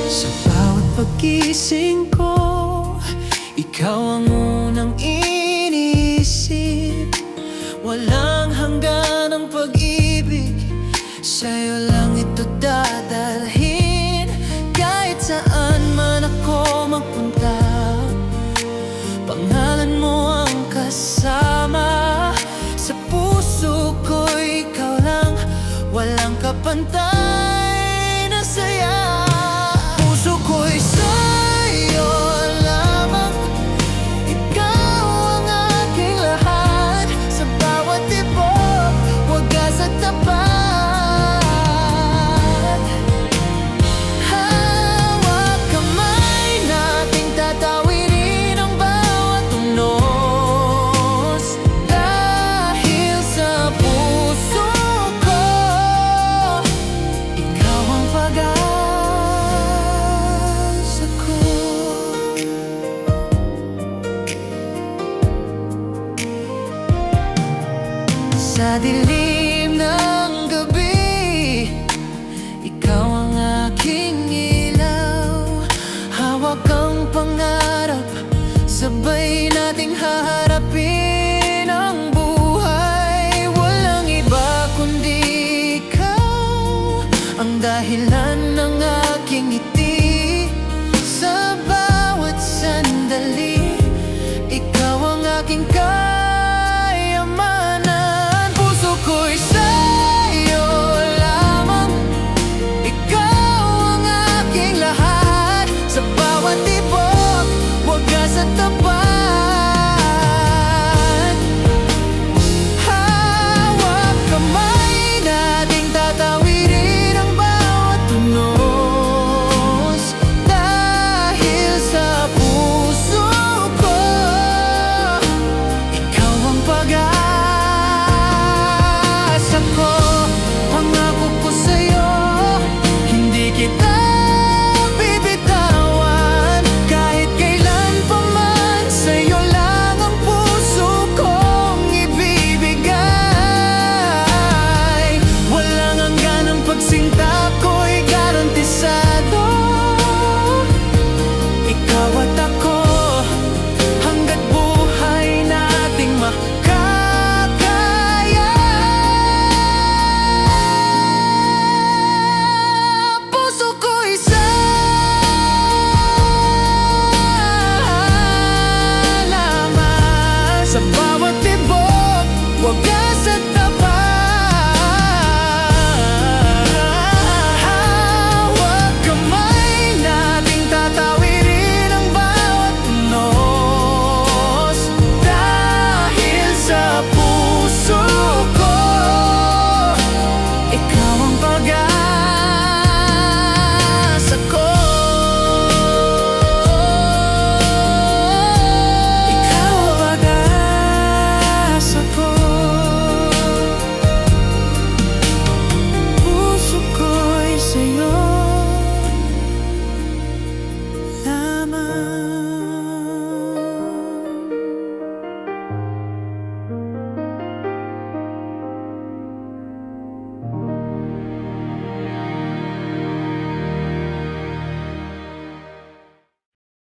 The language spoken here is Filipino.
Sa bawat paggising ko, ikaw ang unang iniisip. Walang hanggan ang pag-ibig, sa'yo lang ito dadalhin. Kahit saan man ako magpunta, pangalan mo ang kasama. Sa puso ko ikaw lang, walang kapantay na saya. Puso ko'y sa'yo lamang, ikaw ang aking lahat. Sa bawat tibok, wagas at tapat. Hawak kamay nating tatawirin ang bawat unos. Dahil sa puso ko, ikaw ang pag-asa ko. Sa dilim ng gabi, ikaw ang aking ilaw. Hawak ang pangarap, sabay nating haharapin ang buhay. Walang iba kundi ikaw, ang dahilan ng aking ngiti.